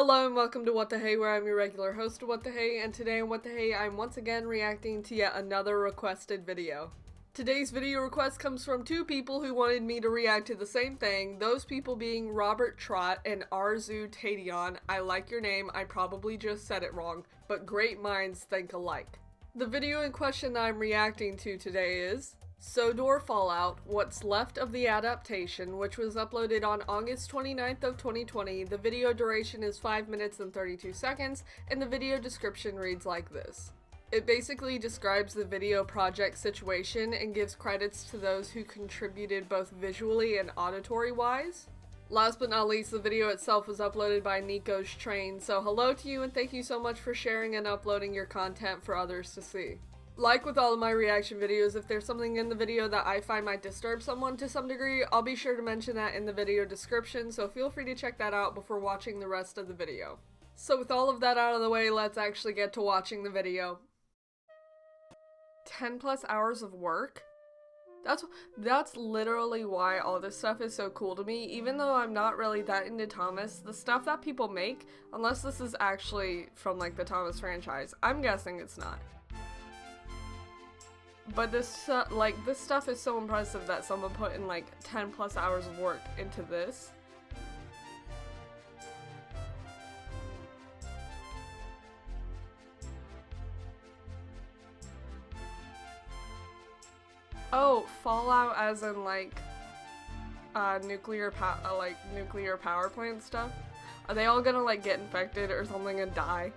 Hello and welcome to What the Hey, where I'm your regular host of What the Hey, and today on What the Hey, I'm once again reacting to yet another requested video. Today's video request comes from two people who wanted me to react to the same thing, those people being Robert Trott and Arzoo Tadayan. I like your name, I probably just said it wrong, but great minds think alike. The video in question that I'm reacting to today is Sodor Fallout, What's Left of the Adaptation, which was uploaded on August 29th of 2020. The video duration is 5 minutes and 32 seconds, and the video description reads like this. It basically describes the video project situation and gives credits to those who contributed both visually and auditory-wise. Last but not least, the video itself was uploaded by Nicco's Train, so hello to you and thank you so much for sharing and uploading your content for others to see. Like with all of my reaction videos, if there's something in the video that I find might disturb someone to some degree, I'll be sure to mention that in the video description, so feel free to check that out before watching the rest of the video. So with all of that out of the way, let's actually get to watching the video. 10 plus hours of work? That's literally why all this stuff is so cool to me. Even though I'm not really that into Thomas, the stuff that people make, unless this is actually from like the Thomas franchise, I'm guessing it's not. But this stuff is so impressive that someone put in like 10 plus hours of work into this. Oh, Fallout as in like nuclear power plant stuff? Are they all gonna like get infected or something and die?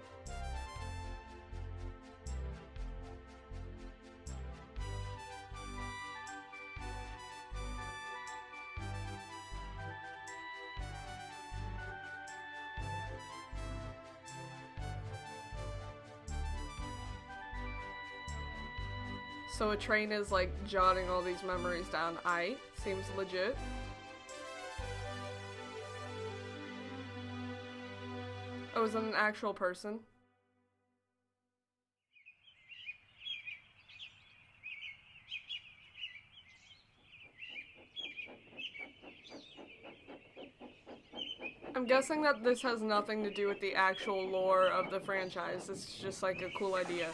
So a train is like jotting all these memories down. Seems legit. Oh, is it an actual person? I'm guessing that this has nothing to do with the actual lore of the franchise. It's just like a cool idea.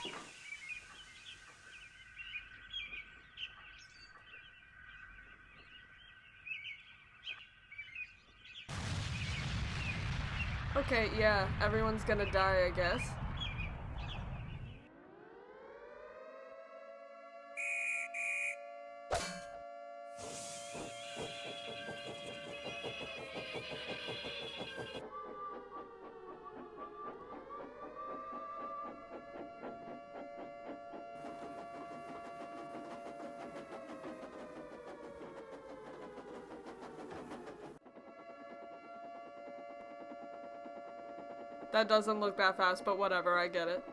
Okay, yeah, everyone's gonna die, I guess. That doesn't look that fast, but whatever, I get it.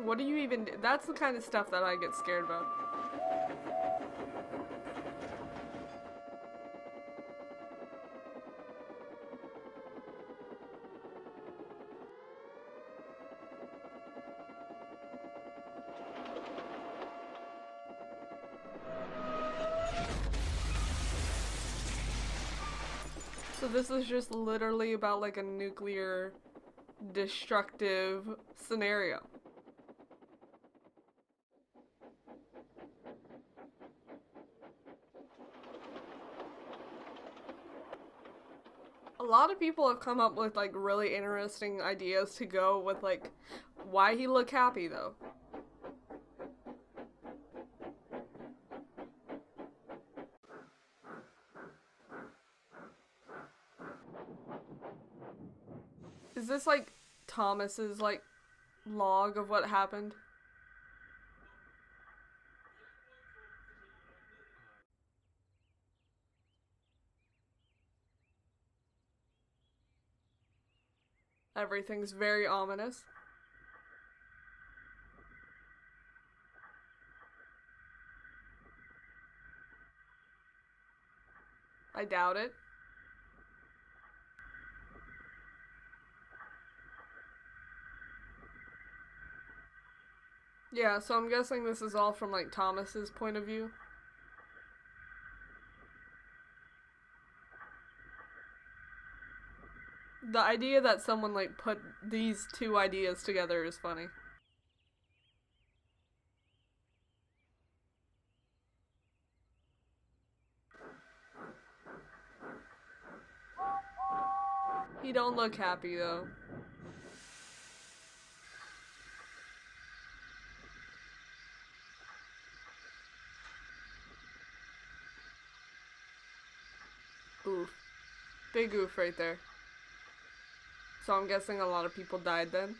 What do you even do? That's the kind of stuff that I get scared about. So this is just literally about like a nuclear destructive scenario. A lot of people have come up with like really interesting ideas to go with like why he look happy though. Is this like Thomas's like log of what happened? Everything's very ominous. I doubt it. Yeah, so I'm guessing this is all from, like, Thomas's point of view. The idea that someone, like, put these two ideas together is funny. He don't look happy, though. Oof. Big oof right there. So I'm guessing a lot of people died then.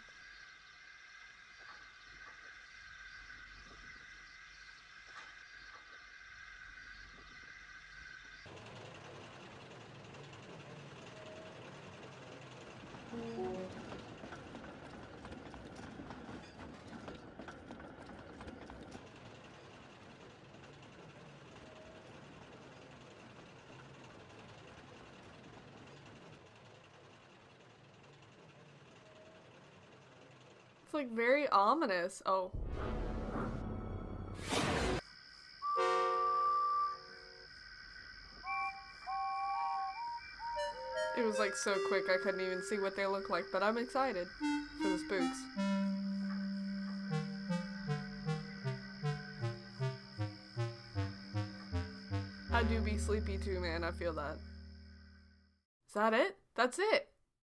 It's like very ominous. Oh. It was like so quick I couldn't even see what they look like, but I'm excited for the spooks. I do be sleepy too, man. I feel that. Is that it? That's it.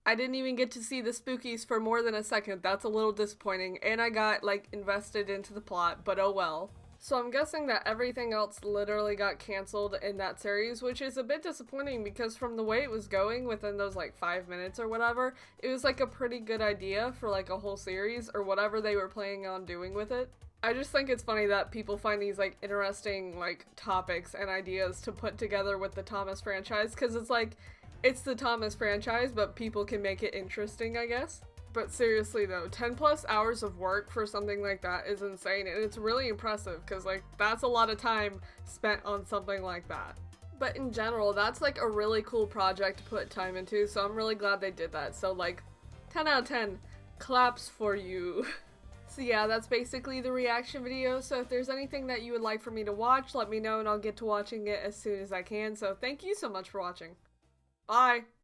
I didn't even get to see the spookies for more than a second. That's a little disappointing. And I got, like, invested into the plot, but oh well. So I'm guessing that everything else literally got canceled in that series, which is a bit disappointing because from the way it was going within those, like, 5 minutes or whatever, it was, like, a pretty good idea for, like, a whole series or whatever they were planning on doing with it. I just think it's funny that people find these, like, interesting, like, topics and ideas to put together with the Thomas franchise, because it's like, it's the Thomas franchise, but people can make it interesting, I guess. But seriously though, 10 plus hours of work for something like that is insane, and it's really impressive, because, like, that's a lot of time spent on something like that. But in general, that's, like, a really cool project to put time into, so I'm really glad they did that. So, like, 10 out of 10 claps for you. So yeah, that's basically the reaction video. So if there's anything that you would like for me to watch, let me know and I'll get to watching it as soon as I can. So thank you so much for watching. Bye!